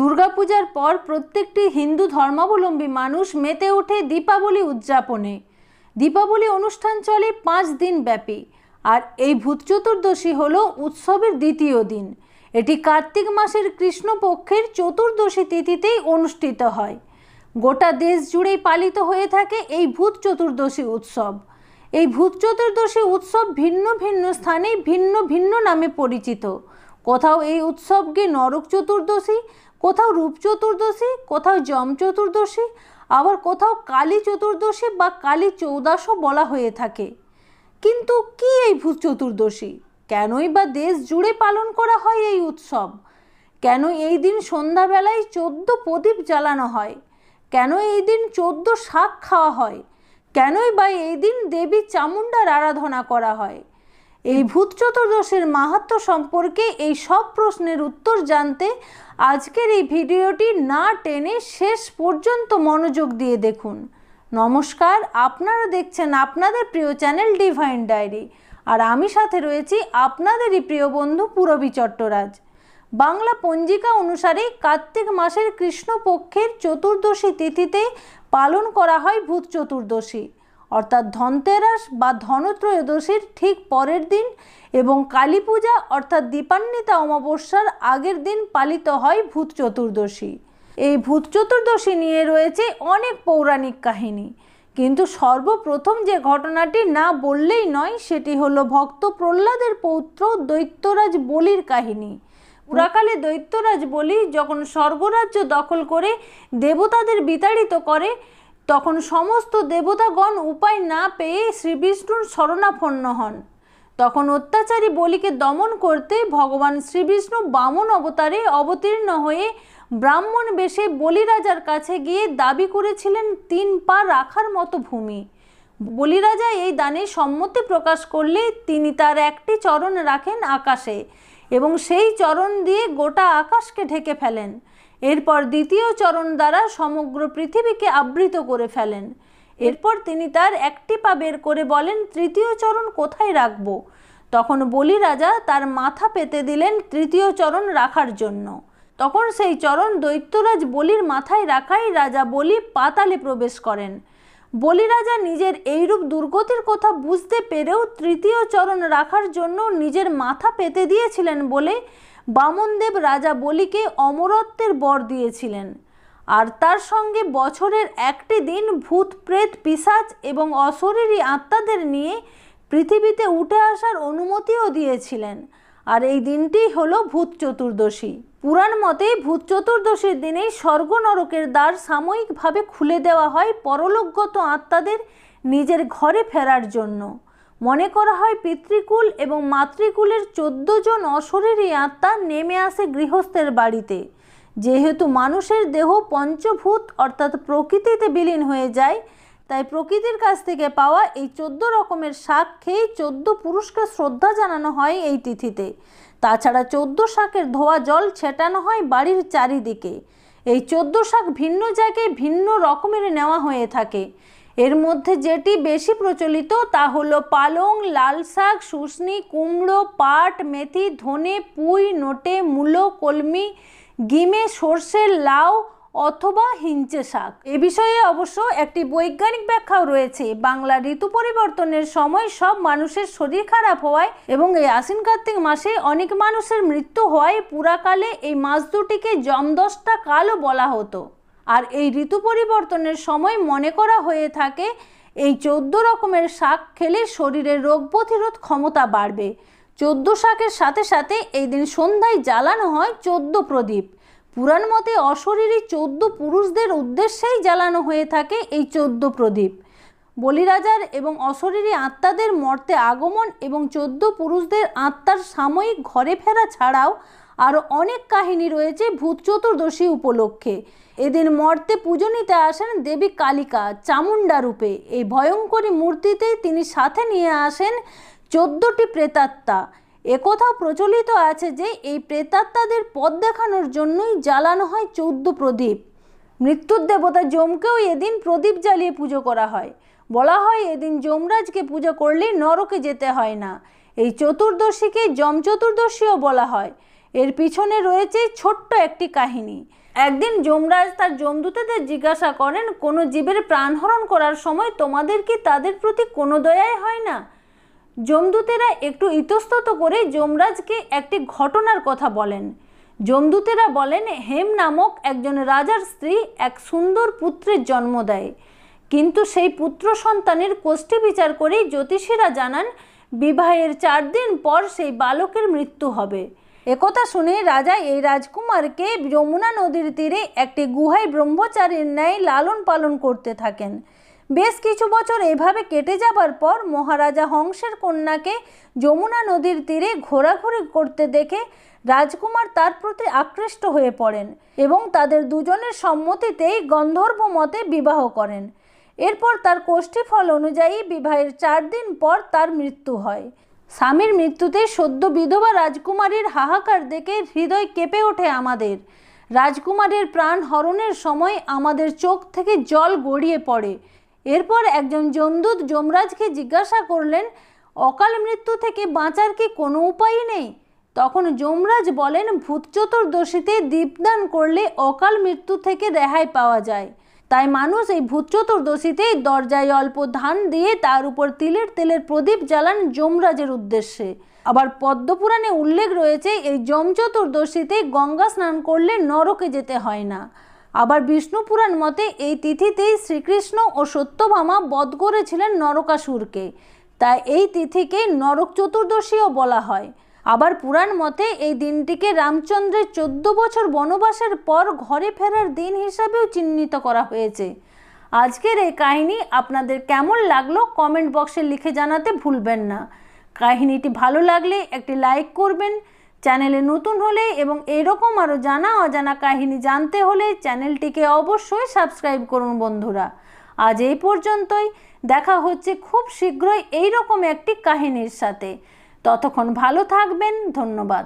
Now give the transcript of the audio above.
দুর্গাপূজার পর প্রত্যেকটি হিন্দু ধর্মাবলম্বী মানুষ মেতে ওঠে দীপাবলি উদযাপনে। দীপাবলি অনুষ্ঠান চলে 5 দিন ব্যাপী। আর এই ভূত চতুর্দশী হল উৎসবের দ্বিতীয় দিন। এটি কার্তিক মাসের কৃষ্ণপক্ষের চতুর্দশী তিথিতেই অনুষ্ঠিত হয়। গোটা দেশ জুড়েই পালিত হয়ে থাকে এই ভূত চতুর্দশী উৎসব। এই ভূত চতুর্দশী উৎসব ভিন্ন ভিন্ন স্থানে ভিন্ন ভিন্ন নামে পরিচিত। কোথাও এই উৎসবকে নরক চতুর্দশী, কোথাও রূপ চতুর্দশী, কোথাও যম চতুর্দশী, আবার কোথাও কালী চতুর্দশী বা কালী চৌদাশও বলা হয়ে থাকে। কিন্তু কি এই ভূত চতুর্দশী? কেনই বা দেশ জুড়ে পালন করা হয় এই উৎসব? কেন এই দিন সন্ধ্যাবেলায় 14 প্রদীপ জ্বালানো হয়? কেন এই দিন 14 শাক খাওয়া হয়? কেনই বা এই দিন দেবী চামুণ্ডার আরাধনা করা হয়? এই ভূত চতুর্দশীর মাহাত্ম্য সম্পর্কে এই সব প্রশ্নের উত্তর জানতে আজকের এই ভিডিওটি না টেনে শেষ পর্যন্ত মনোযোগ দিয়ে দেখুন। নমস্কার, আপনারা দেখছেন আপনাদের প্রিয় চ্যানেল ডিভাইন ডায়েরি, আর আমি সাথে রয়েছি আপনাদেরই প্রিয় বন্ধু পূরবী চট্টরাজ। বাংলা পঞ্জিকা অনুসারে কার্তিক মাসের কৃষ্ণপক্ষের চতুর্দশী তিথিতে পালন করা হয় ভূত চতুর্দশী, অর্থাৎ ধনতেরাস বা ধনত্রয়োদশীর ঠিক পরের দিন, এবং কালী পূজা অর্থাৎ দীপান্বিতা অমাবস্যার আগের দিন পালিত হয় ভূত চতুর্দশী। এই ভূত চতুর্দশী নিয়ে রয়েছে অনেক পৌরাণিক কাহিনী, কিন্তু সর্বপ্রথম যে ঘটনাটি না বললেই নয় সেটি হলো ভক্ত প্রহ্লাদের পৌত্র দৈত্যরাজ বলির কাহিনী। পুরাকালে দৈত্যরাজ বলি যখন স্বর্গরাজ্য দখল করে দেবতাদের বিতাড়িত করে, তখন সমস্ত দেবতাগণ উপায় না পেয়ে শ্রীবিষ্ণুর শরণাপন্ন হন। তখন অত্যাচারী বলিকে দমন করতে ভগবান শ্রীবিষ্ণু বামন অবতারে অবতীর্ণ হয়ে ব্রাহ্মণ বেশে বলিরাজার কাছে গিয়ে দাবি করেছিলেন 3 পা রাখার মতো ভূমি। বলিরাজা এই দানে সম্মতি প্রকাশ করলে তিনি তার একটি চরণ রাখেন আকাশে এবং সেই চরণ দিয়ে গোটা আকাশকে ঢেকে ফেলেন। এরপর দ্বিতীয় চরণ দ্বারা সমগ্র পৃথিবীকে আবৃত করে ফেলেন। এরপর তিনি তার একটি পা বের করে বলেন, তৃতীয় চরণ কোথায় রাখব? তখন বলি রাজা তার মাথা পেতে দিলেন তৃতীয় চরণ রাখার জন্য। তখন সেই চরণ দৈত্যরাজ বলির মাথায় রাখায় রাজা বলি পাতালে প্রবেশ করেন। বলি রাজা নিজের এইরূপ দুর্গতির কথা বুঝতে পেরেও তৃতীয় চরণ রাখার জন্য নিজের মাথা পেতে দিয়েছিলেন বলে বামনদেব রাজা বলিকে অমরত্বের বর দিয়েছিলেন, আর তার সঙ্গে বছরের একটি দিন ভূত প্রেত পিশাচ এবং অশরীরী আত্মাদের নিয়ে পৃথিবীতে উঠে আসার অনুমতিও দিয়েছিলেন। আর এই দিনটি হলো ভূত চতুর্দশী। পুরাণ মতে ভূত চতুর্দশীর দিনেই স্বর্গ নরকের দ্বার সাময়িকভাবে খুলে দেওয়া হয় পরলোকগত আত্মাদের নিজের ঘরে ফেরার জন্য। মনে করা হয় পিতৃকুল এবং মাতৃকুলের 14 জন অশরীরী আত্মা নেমে আসে গৃহস্থের বাড়িতে। যেহেতু মানুষের দেহ পঞ্চভূত অর্থাৎ প্রকৃতিতে বিলীন হয়ে যায়, তাই প্রকৃতির কাছ থেকে পাওয়া এই 14 রকমের শাক খেয়ে 14 পুরুষকে শ্রদ্ধা জানানো হয় এই তিথিতে। তাছাড়া 14 শাকের ধোয়া জল ছেটানো হয় বাড়ির চারিদিকে। এই 14 শাক ভিন্ন জায়গায় ভিন্ন রকমের নেওয়া হয়ে থাকে। এর মধ্যে যেটি বেশি প্রচলিত তা হলো পালং, লাল শাক, শুশনি, কুমড়ো, পাট, মেথি, ধনে, পুঁই, নোটে, মূলো, কলমি, গিমে, সর্ষে, লাউ অথবা হিঞ্চে শাক। এ বিষয়ে অবশ্য একটি বৈজ্ঞানিক ব্যাখ্যাও রয়েছে। বাংলা ঋতু পরিবর্তনের সময় সব মানুষের শরীর খারাপ হওয়ায় এবং এই আশ্বিন কার্তিক মাসে অনেক মানুষের মৃত্যু হওয়ায় পুরাকালে এই মাস দুটিকে যমদশটা কালও বলা হতো। আর এই ঋতু পরিবর্তনের সময় মনে করা হয়ে থাকে এই 14 রকমের শাক খেলে শরীরের রোগ প্রতিরোধ ক্ষমতা বাড়বে। 14 শাকের সাথে সাথে এই দিন সন্ধ্যায় জ্বালানো হয় 14 প্রদীপ। পুরাণ মতে অশরীরী 14 পুরুষদের উদ্দেশ্যেই জ্বালানো হয়ে থাকে এই 14 প্রদীপ। বলিরাজার এবং অশরীরী আত্মাদের মর্তে আগমন এবং 14 পুরুষদের আত্মার সাময়িক ঘরে ফেরা ছাড়াও আরও অনেক কাহিনী রয়েছে ভূত চতুর্দশী উপলক্ষে। এদিন মর্তে পুজো নিতে আসেন দেবী কালিকা চামুণ্ডা রূপে। এই ভয়ঙ্করী মূর্তিতেই তিনি সাথে নিয়ে আসেন 14টি প্রেতাত্মা। একথাও প্রচলিত আছে যে এই প্রেতাত্মাদের পথ দেখানোর জন্যই জ্বালানো হয় 14 প্রদীপ। মৃত্যুর দেবতা যমকেও এদিন প্রদীপ জ্বালিয়ে পুজো করা হয়। বলা হয় এদিন যমরাজকে পুজো করলে নরকে যেতে হয় না। এই চতুর্দশীকে যম চতুর্দশীও বলা হয়। এর পিছনে রয়েছে ছোট্ট একটি কাহিনী। একদিন যমরাজ তার যমদূতদের জিজ্ঞাসা করেন, কোনো জীবের প্রাণহরণ করার সময় তোমাদের কি তাদের প্রতি কোনো দয়াই হয় না? যমদূতেরা একটু ইতস্তত করে যমরাজকে একটি ঘটনার কথা বলেন। যমদূতেরা বলেন, হেম নামক একজন রাজার স্ত্রী এক সুন্দর পুত্রের জন্ম দেয়, কিন্তু সেই পুত্র সন্তানের কোষ্ঠী বিচার করেই জ্যোতিষীরা জানান বিবাহের 4 দিন পর সেই বালকের মৃত্যু হবে। একথা শুনে রাজা এই রাজকুমারকে যমুনা নদীর তীরে একটি গুহায় ব্রহ্মচারীর ন্যায় লালন পালন করতে থাকেন। বেশ কিছু বছর এভাবে কেটে যাবার পর মহারাজা হংসের কন্যাকে যমুনা নদীর তীরে ঘোরাঘুরি করতে দেখে রাজকুমার তার প্রতি আকৃষ্ট হয়ে পড়েন এবং তাদের দুজনের সম্মতিতেই গন্ধর্ব মতে বিবাহ করেন। এরপর তার কোষ্ঠীফল অনুযায়ী বিবাহের 4 দিন পর তার মৃত্যু হয়। স্বামীর মৃত্যুতে সদ্য বিধবা রাজকুমারীর হাহাকার দেখে হৃদয় কেঁপে ওঠে আমাদের। রাজকুমারীর প্রাণ হরণের সময় আমাদের চোখ থেকে জল গড়িয়ে পড়ে। এরপর একজন যমদূত যমরাজকে জিজ্ঞাসা করলেন, অকাল মৃত্যু থেকে বাঁচার কি কোনো উপায় নেই? তখন যমরাজ বলেন, ভূত চতুর্দশীতে দীপদান করলে অকাল মৃত্যু থেকে রেহাই পাওয়া যায়। তাই মানুষ এই ভূত চতুর্দশীতেই দরজায় অল্প ধান দিয়ে তার উপর তিলের তেলের প্রদীপ জ্বালান যমরাজের উদ্দেশ্যে। আবার পদ্মপুরাণে উল্লেখ রয়েছে এই যম চতুর্দশীতে গঙ্গা স্নান করলে নরকে যেতে হয় না। আবার বিষ্ণু পুরাণ মতে এই তিথিতেই শ্রীকৃষ্ণ ও সত্যভামা বধ করেছিলেন নরকাসুরকে, তাই এই তিথিকে নরক চতুর্দশীও বলা হয়। আবার পুরাণ মতে এই দিনটিকে রামচন্দ্রের 14 বছর বনবাসের পর ঘরে ফেরার দিন হিসাবেও চিহ্নিত করা হয়েছে। আজকের এই কাহিনী আপনাদের কেমন লাগলো কমেন্ট বক্সে লিখে জানাতে ভুলবেন না। কাহিনীটি ভালো লাগলে একটি লাইক করবেন। চ্যানেলে নতুন হলে এবং এরকম আরও জানা অজানা কাহিনী জানতে হলে চ্যানেলটিকে অবশ্যই সাবস্ক্রাইব করুন বন্ধুরা। আজ এই পর্যন্তই, দেখা হচ্ছে খুব শীঘ্রই এইরকম একটি কাহিনীর সাথে। ততক্ষণ ভালো থাকবেন, ধন্যবাদ।